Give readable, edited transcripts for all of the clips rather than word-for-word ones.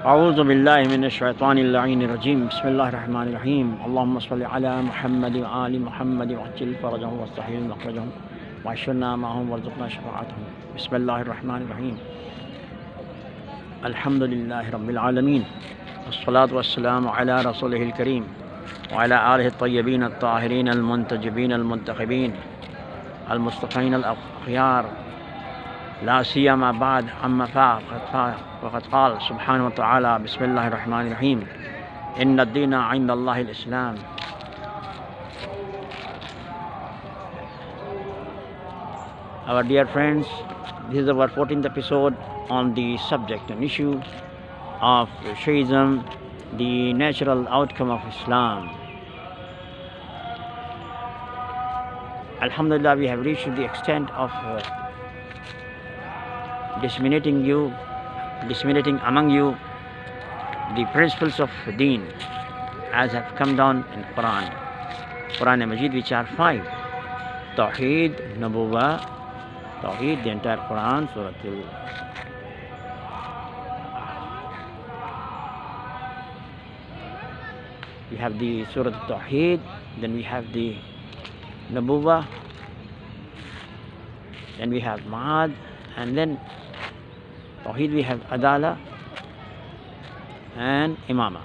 أعوذ بالله من الشيطان اللعين الرجيم بسم الله الرحمن الرحيم اللهم صل على محمد وآل محمد وعجل فرجهم واستحيل مخرجهم وعشرنا معهم وارزقنا شفاعتهم بسم الله الرحمن الرحيم الحمد لله رب العالمين والصلاة والسلام على رسوله الكريم وعلى آله الطيبين الطاهرين المنتجبين المنتخبين المصطفين الأخيار لا سيما بعد أما فقد قال سبحانه وتعالى بسم الله الرحمن الرحيم إن الدين عند الله الإسلام. Our dear friends, this is our 14th episode on the subject and issue of Shia'ism, the natural outcome of Islam. Alhamdulillah, we have reached the extent of disseminating among you the principles of Deen as have come down in Quran and Majid, which are 5: Tawheed, Nubuwwat, Tawheed, the entire Quran, Surah we have the Surah Tawheed, then we have the Nubuwwat, then we have MA'AD, and then Tawheed we have ADALAT and IMAMAH.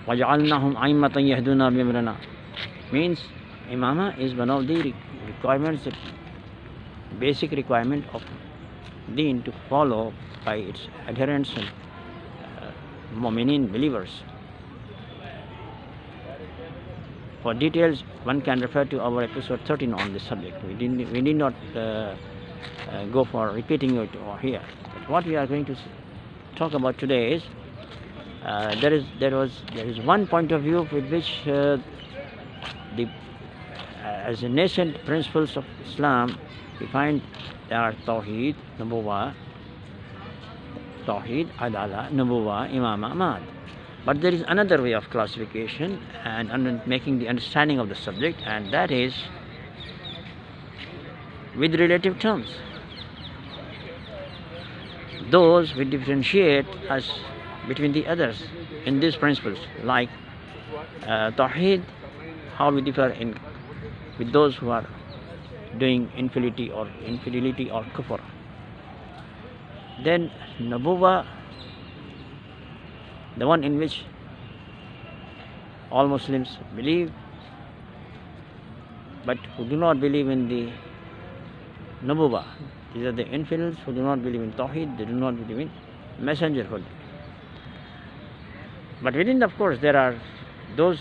وَجَعَلْنَاهُمْ أَئِمَّةً يَهْدُونَ بِأَمْرِنَا means IMAMAH is one of the requirements, the basic requirement of Deen to follow by its adherents and Mu'mineen believers. For details, one can refer to our episode 13 on this subject. We need not go for repeating it over here. But what we are going to talk about today is there is one point of view with which as a nascent principles of Islam, we find there are Tawheed, Nubuwwat, Tawheed, ADALAT, Nubuwwat, IMAMAH, MA'AD. But there is another way of classification and making the understanding of the subject, and that is with relative terms. Those we differentiate us between the others in these principles, like Tawheed, how we differ with those who are doing infidelity or kufr. Then Nubuwwat, the one in which all Muslims believe, but who do not believe in the Nubuwwat. These are the infidels who do not believe in Tawheed, they do not believe in messengerhood. But within, of course, there are those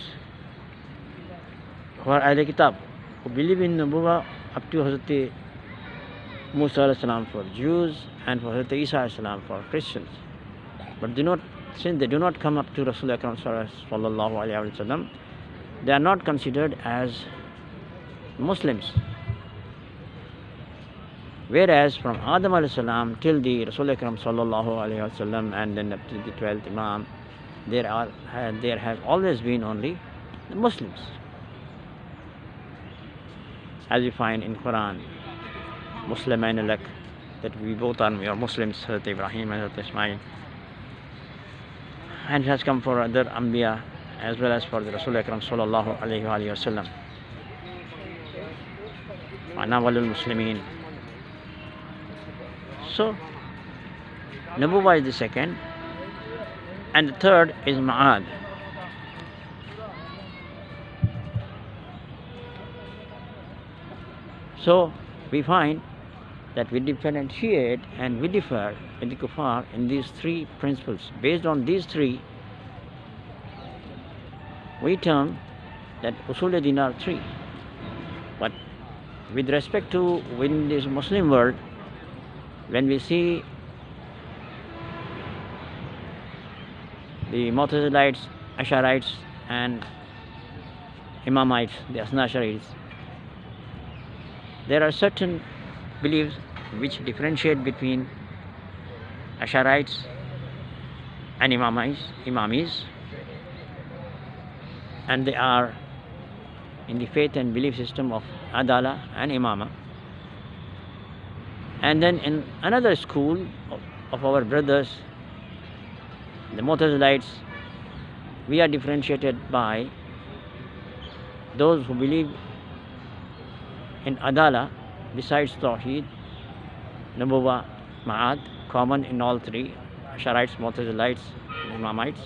who are Ahl Kitab, who believe in Nubuwwat up to Hazrat Musa alayhi salam for Jews and for Hazrat Isa alayhi salam for Christians. But since they do not come up to Rasulullah sallallahu alaihi wasallam, they are not considered as Muslims. Whereas from Adam alayhi salam till the Rasulullah sallallahu alaihi wasallam and then up to the 12th Imam, there have always been only the Muslims. As we find in Quran, Muslimain lak, that we both are Muslims, Hazrat Ibrahim and Hazrat Ismail. And it has come for other Anbiya as well as for the Rasulullah sallallahu alaihi wasallam. Ana walul Muslimin. So Nubuwwat is the second, and the third is MA'AD. So we find that we differentiate and we differ in the kuffar in these three principles. Based on these three, we term that OSOOL DEEN are three. But with respect to within this Muslim world, when we see the Mu'tazilites, Ash'arites and Imamites, the Asna Ash'arites, there are certain beliefs which differentiate between Ash'arites and Imamis, and they are in the faith and belief system of ADALAT and IMAMAH. And then in another school of our brothers, the Mu'tazilites, we are differentiated by those who believe in ADALAT besides Tawheed, NUBUWWAT, MA'AD, common in all three, Ash'arites, Mu'tazilites, Imamites.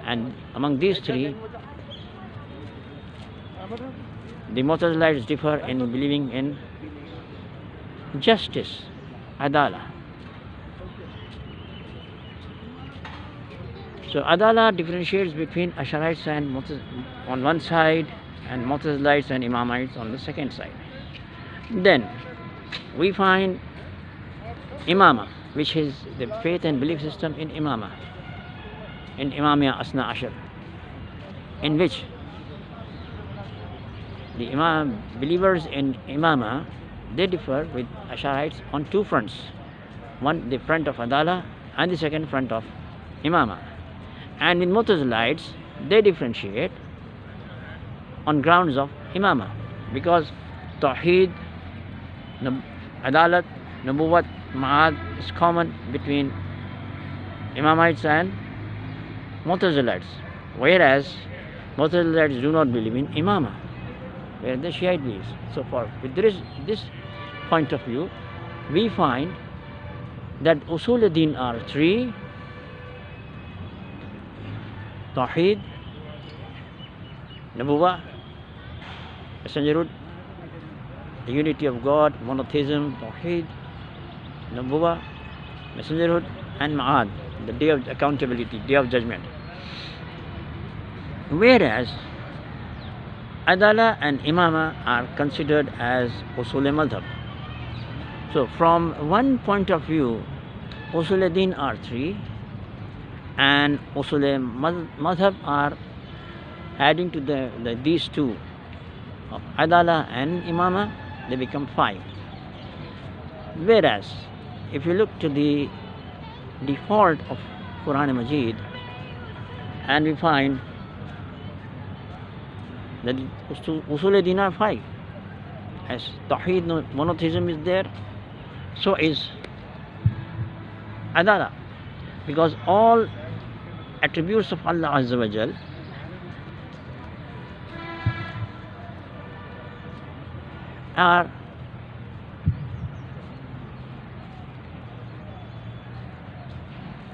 And among these three, the Mu'tazilites differ in believing in justice, ADALAT. So ADALAT differentiates between Ash'arites and on one side and Mu'tazilites and Imamites on the second side. Then we find IMAMAH, which is the faith and belief system in IMAMAH, in Imamia Asna Ashar, in which the believers in IMAMAH, they differ with Ash'arites on two fronts. One, the front of ADALAT, and the second front of IMAMAH. And in Mu'tazilites, they differentiate on grounds of IMAMAH, because Tawheed, ADALAT, NUBUWWAT, MA'AD is common between Imamites and Mu'tazilites, whereas Mu'tazilites do not believe in IMAMAH, where the Shiite believes. So far, with this point of view, we find that OSOOL DEEN are three: Tawheed, NUBUWWAT, Messengerhood, the unity of God, monotheism, Tawheed, NUBUWWAT, Messengerhood, and MA'AD, the day of accountability, day of judgment. Whereas ADALAT and IMAMAH are considered as OSOOL Madhab. So from one point of view, OSOOL DEEN are three, and OSOOL Madhab are adding to these two of ADALAT and IMAMAH, they become five. Whereas if you look to the default of Quran Majid, and we find that OSOOL DEEN are five. As Tawheed, monotheism is there, so is ADALAT, because all attributes of Allah Azza wa Jal are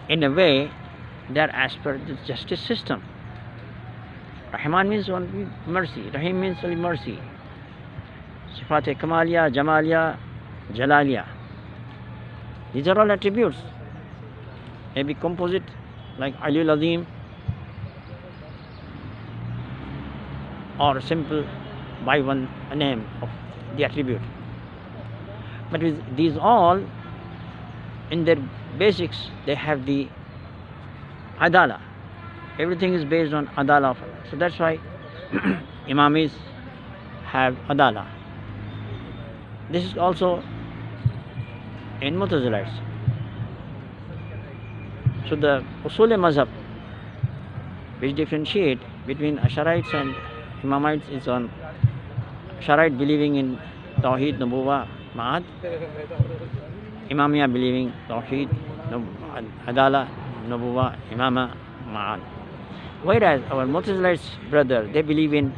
in a way they are as per the justice system. Rahman means only mercy, Rahim means only mercy. Sifat Kamaliya, Jamaliya, Jalaliya. These are all attributes. Maybe composite like Aliyul Azim, or simple by one name of the attribute. But with these all, in their basics, they have the ADALAT. Everything is based on ADALAT. So that's why Imamis have ADALAT. This is also in Mu'tazilites. So the OSOOL Mazhab, which differentiate between Ash'arites and Imamites, is on Ash'arite believing in Tawheed, NUBUWWAT, MA'AD, Imamia believing Tawheed, ADALAT, NUBUWWAT, IMAMAH, MA'AD. Whereas our Mu'tazilites brother, they believe in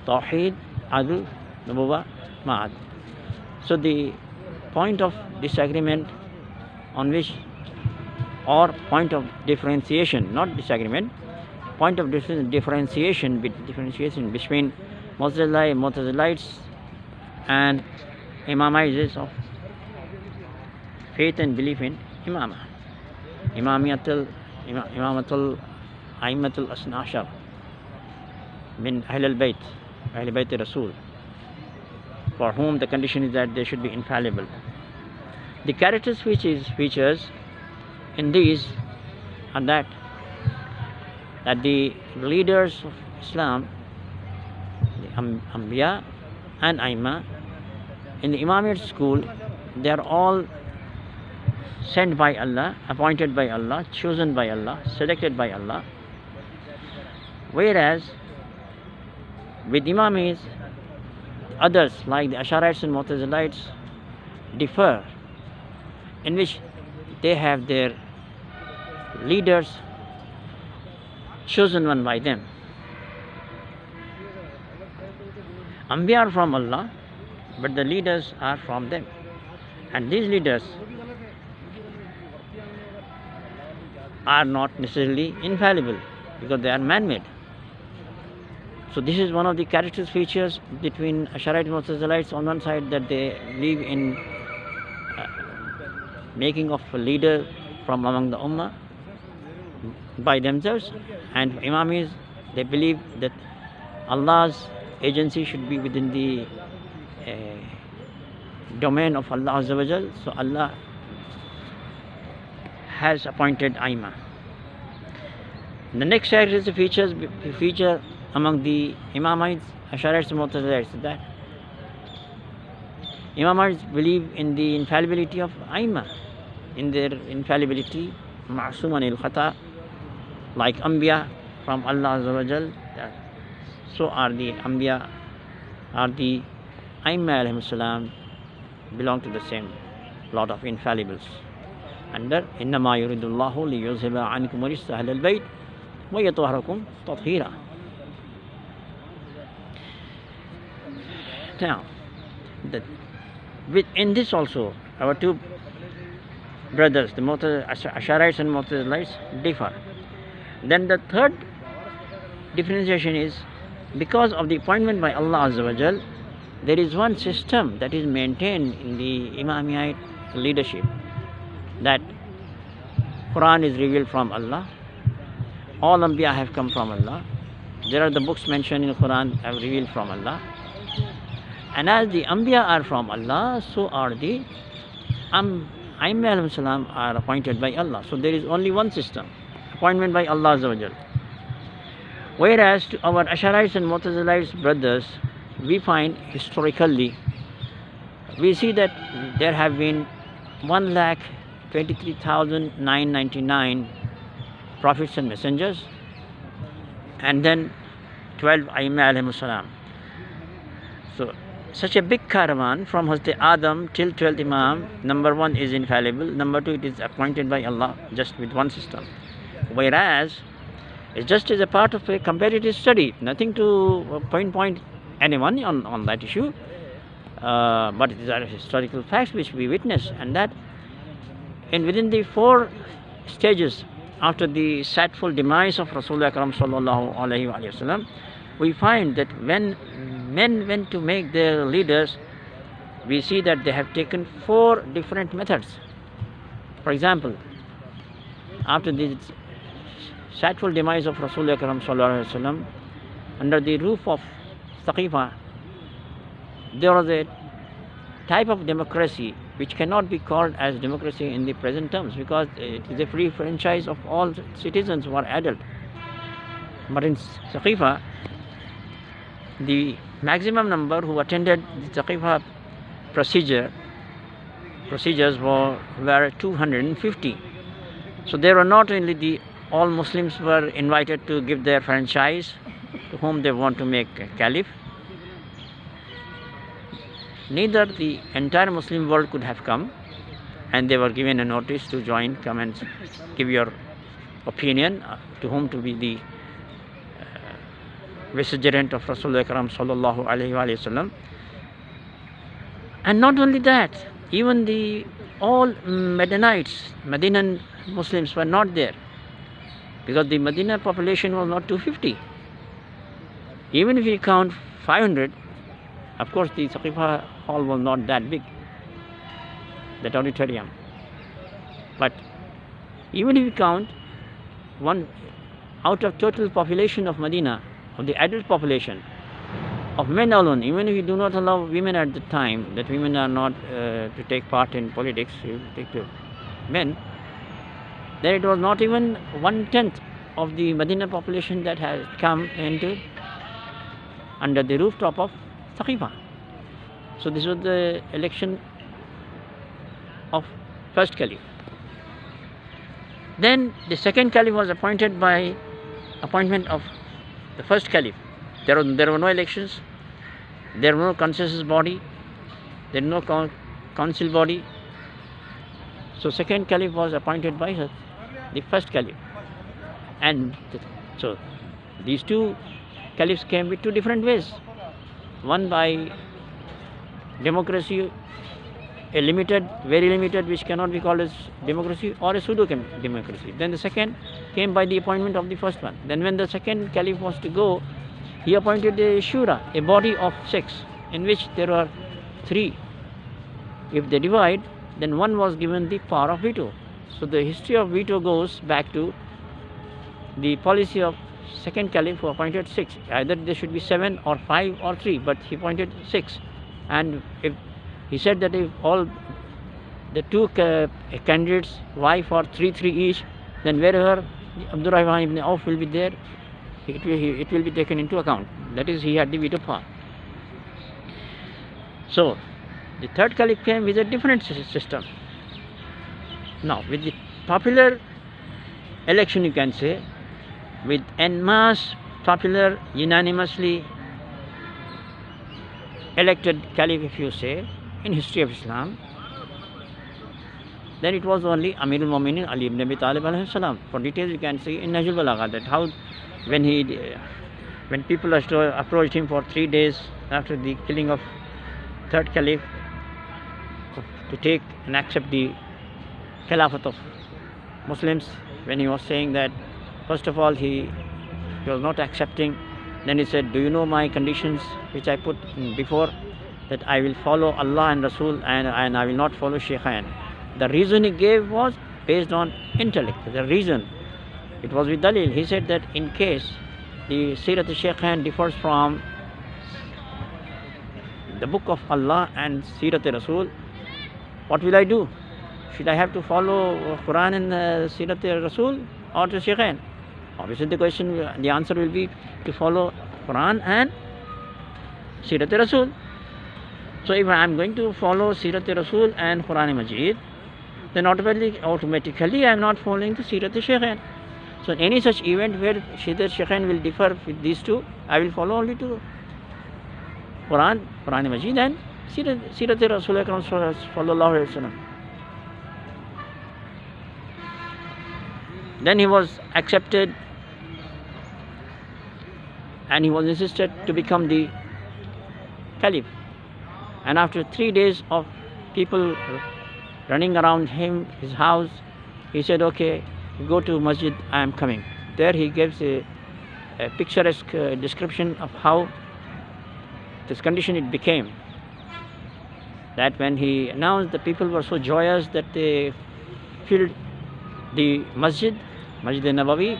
Tawheed, ADL, NUBUWWAT, MA'AD. So the point of disagreement on which, or point of differentiation, not disagreement, point of differentiation between Mu'tazilites and Imamites of faith and belief in IMAMAH, Imamatul Aimatul Asna Ashar min Ahl al-Bayt, Ahl Bayt Rasul, for whom the condition is that they should be infallible. The characteristics features in these are that the leaders of Islam, the Anbiya and Aimma, in the Imamate school, they are all sent by Allah, appointed by Allah, chosen by Allah, selected by Allah. Whereas with Imamis, others like the Ash'arites and Mu'tazilites differ in which they have their leaders chosen one by them. Anbiya are from Allah, but the leaders are from them. And these leaders are not necessarily infallible because they are man-made. So this is one of the characteristic features between Ash'arite and Mu'tazilites on one side, that they believe in making of a leader from among the Ummah by themselves, and Imamis, they believe that Allah's agency should be within the domain of Allah Azza wa Jal. So Allah has appointed Imam. The next characteristic feature among the Imamites, Ash'arites and Mu'tazilites, that Imamites believe in the infallibility of Imam, in their infallibility, ma'suman al-khata, like Anbiya from Allah Azza wa Jal. So are the Anbiya, are the Imam alayhi salam, belong to the same lot of infallibles. Under إنما يريد الله ليذهب عنكم الرجس أهل البيت ويطهركم تطهيرا. Now, in this also, our two brothers, the Ash'arites and Mu'tazilites, differ. Then the third differentiation is, because of the appointment by Allah Azza wa Jal, there is one system that is maintained in the Imamite leadership, that Quran is revealed from Allah, all Anbiya have come from Allah, there are the books mentioned in Quran have revealed from Allah, and as the Anbiya are from Allah, so are the Imam alayhi salam are appointed by Allah. So there is only one system, appointment by Allah Azza wa Jal. Whereas to our Ash'arites and Mu'tazilites brothers, we find historically, we see that there have been 1,23,999 prophets and messengers, and then 12 Imam alayhi salam. So such a big caravan from Hazrat Adam till 12th Imam, number one is infallible, number two it is appointed by Allah just with one system. Whereas it's just as a part of a comparative study, nothing to point anyone on that issue, but these are historical facts which we witness, and that within the 4 stages after the sadful demise of Rasulullah Akram sallallahu alaihi wasallam, we find that when men went to make their leaders, we see that they have taken 4 different methods. For example, after the sadful demise of Rasulullah Akram sallallahu alaihi wasallam, under the roof of Saqifa, there was a type of democracy which cannot be called as democracy in the present terms, because it is a free franchise of all citizens who are adult. But in Saqifa, the maximum number who attended the Saqifa procedures were 250. So there were not only all Muslims were invited to give their franchise to whom they want to make a caliph, neither the entire Muslim world could have come, and they were given a notice to join, come and give your opinion to whom to be the vicegerent of Rasulullah Karam sallallahu alaihi wasallam. And not only that, even all Medinites, Medinan Muslims were not there, because the Medina population was not 250. Even if you count 500, of course the Saqifa hall was not that big, that auditorium. But even if you count one out of total population of Medina, of the adult population, of men alone, even if you do not allow women at the time, that women are not to take part in politics, you take to men, then it was not even 1/10 of the Medina population that has come into under the rooftop of Saqifa. So this was the election of first caliph. Then the second caliph was appointed by appointment of the first caliph. There were no elections, there were no consensus body, there was no council body. So second caliph was appointed by the first caliph. And so these two caliphs came with two different ways. One by democracy, a limited, very limited, which cannot be called as democracy, or a pseudo-democracy. Then the second came by the appointment of the first one. Then when the second caliph was to go, he appointed a shura, a body of 6, in which there are 3. If they divide, then one was given the power of veto. So the history of veto goes back to the policy of second caliph, who appointed 6. Either there should be 7 or 5 or 3, but he appointed 6. And if he said that if all the two candidates vie for 3 each, then wherever Abdul Rahman ibn Auf will be there, it will be taken into account. That is, he had the veto power. So the third caliph came with a different system. Now, with the popular election, you can say, with en masse popular, unanimously elected caliph, if you say, in history of Islam, then it was only Amirul Mu'minin Ali ibn Abi Talib alayhi salam. For details, you can see in Nahjul Balagha that how when people approached him for 3 days after the killing of third caliph to take and accept the Khilafat of Muslims, when he was saying that, first of all, he was not accepting. Then he said, do you know my conditions which I put before, that I will follow Allah and Rasul and I will not follow Shaykhain. The reason he gave was based on intellect. The reason, it was with Dalil. He said that in case the Sirat al-Shaykhain differs from the book of Allah and Sirat al-Rasul, what will I do? Should I have to follow Quran and Sirat al-Rasul or to Shaykhain? Obviously the answer will be to follow Quran and Sirat al-Rasul. So if I am going to follow Sirat al-Rasul and Quran Majid, then automatically I am not following the Sirat al-Shaykhain. So in any such event where Sirat al-Shaykhain will differ with these two, I will follow only to Quran Majid and Sirat al-Rasul sallallahu alaihi wasallam. Then he was accepted and he was insisted to become the caliph. And after 3 days of people running around him, his house, he said, okay, go to masjid, I am coming. There he gives a picturesque description of how this condition it became. That when he announced, the people were so joyous that they filled the Masjid Nabawi,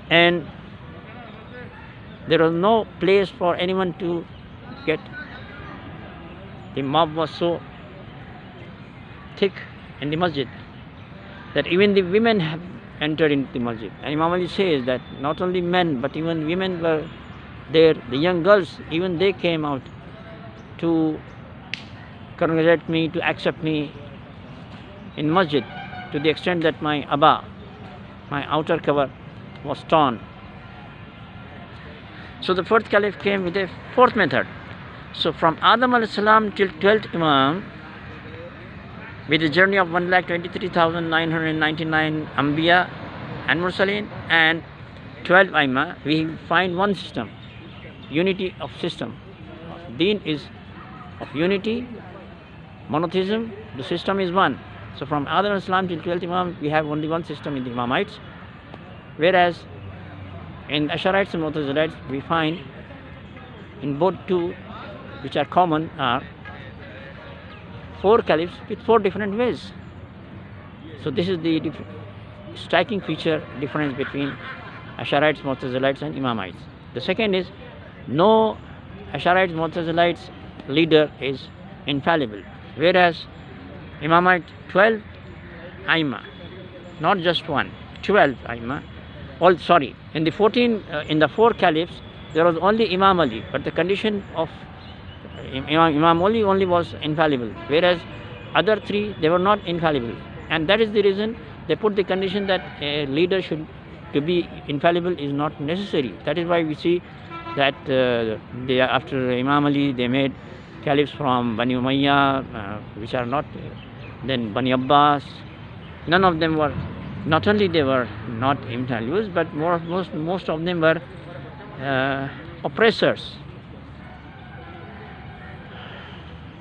and there was no place for anyone to get. The mob was so thick in the masjid that even the women have entered into the masjid. And Imam Ali says that not only men but even women were there, the young girls, even they came out to congratulate me, to accept me in masjid, to the extent that my abba, my outer cover, was torn. So the fourth caliph came with a fourth method. So from Adam alayhi salam till 12th Imam, with a journey of 1,23,999 Anbiya and Mursaleen and 12 Aima, we find one system, unity of system. Deen is of unity, monotheism, the system is one. So from Adam alayhi salam till 12th Imam, we have only one system in the Imamites, whereas in Ash'arites and Mu'tazilites, we find in both two, which are common, are 4 caliphs with 4 different ways. So this is the striking feature difference between Ash'arites, Mu'tazilites and Imamites. The second is, no Ash'arites, Mu'tazilites leader is infallible, whereas Imamite 12 Aima, not just one, 12 Aima. In the 4 caliphs, there was only Imam Ali, but the condition of Imam Ali only was infallible, whereas other 3, they were not infallible. And that is the reason they put the condition that a leader to be infallible is not necessary. That is why we see that after Imam Ali, they made caliphs from Bani Umayyah, which are not then Bani Abbas. None of them were, not only they were not intellectuals, but most of them were oppressors,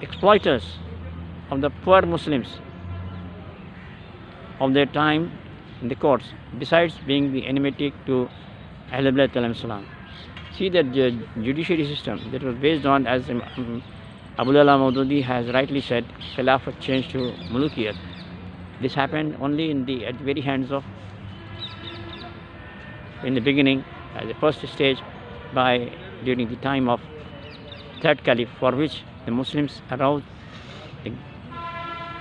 exploiters of the poor Muslims of their time in the courts, besides being the enmity to Ahlul Bayt alayhim salam. See that the judiciary system that was based on, as Abu Allah Maududi has rightly said, Khilafat changed to Mulukiyat. This happened only at the very hands of, in the beginning, as the first stage, during the time of third caliph, for which the Muslims aroused.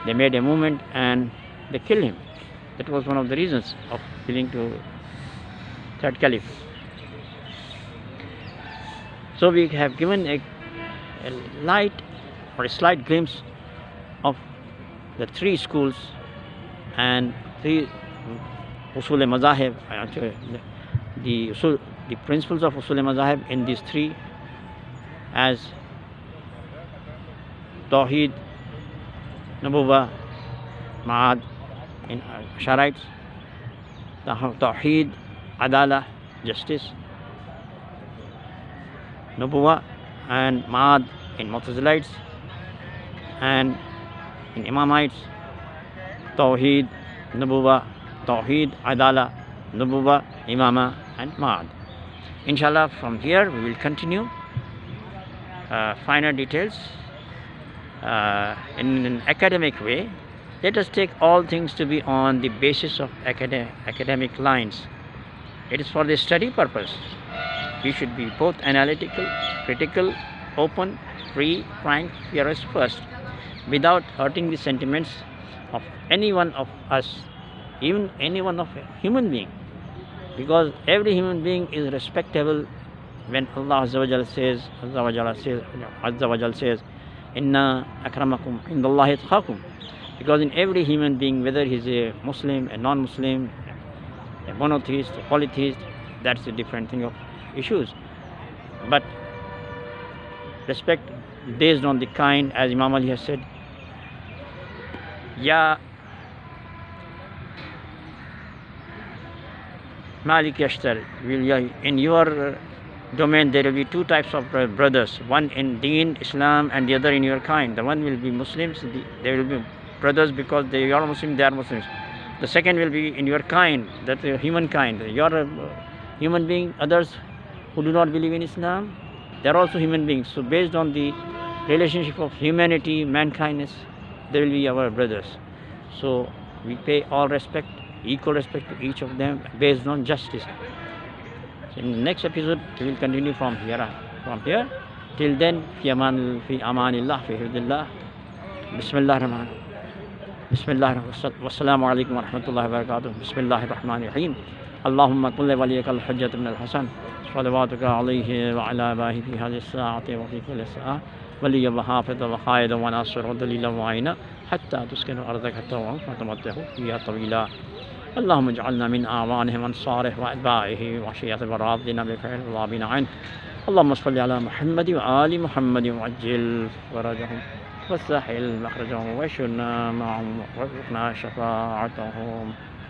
They made a movement and they killed him. That was one of the reasons of killing to third caliph. So we have given a light or a slight glimpse of the three schools and three usul mazahib, the principles of usul mazahib in these three, as Tawheed, Nubuwwat, Ma'ad in Sharites, Tawheed, ADALAT, justice, Nubuwwat and Ma'ad in Mu'tazilites, and in Imamites, Tawheed, Nubuwwat, Tawheed, ADALAT, Nubuwwat, IMAMAH and MA'AD. Inshallah, from here we will continue finer details in an academic way. Let us take all things to be on the basis of academic lines. It is for the study purpose. We should be both analytical, critical, open, free, frank, fearless first, without hurting the sentiments of any one of us, even any one of a human being, because every human being is respectable. When Allah Azza wa Jal says, Inna akramakum indallahi atqakum, because in every human being, whether he is a Muslim, a non-Muslim, a monotheist, a polytheist, that's a different thing of issues. But respect based on the kind, as Imam Ali has said, Ya Malik Yashtar, in your domain there will be two types of brothers, one in Deen, Islam, and the other in your kind. The one will be Muslims, they will be brothers because they are Muslim, they are Muslims. The second will be in your kind, that's humankind. You are a human being, others who do not believe in Islam, they are also human beings. So based on the relationship of humanity, mankindness, they will be our brothers. So we pay all respect, equal respect to each of them based on justice. So in the next episode we will continue from here. Till then, fi amanillah, fi hifdillah. Bismillah ar-Rahman. Bismillah wassalamu alaikum wa rahmatullahi wa barakatuh. Bismillah ar-Rahman ar-Rahim. Allahumma kulli waliyaka al-hujjat ibn al-Hasan. صلواتك عليه وعلى آبائه في هذه الساعة وفي كل ساعة وليا وحافظا وقائدا وناصرا ودليلا وعينا حتى تسكن أرضك طوعا فتمتعوا فيها طويلا. اللهم اجعلنا من أعوانه وأنصاره وأتباعه وشيعة وراضنا بفعل الرابين عنه. اللهم صل على محمد وآل محمد وعجل فرجهم وسهل مخرجهم واشرنا معهم وارزقنا شفاعتهم.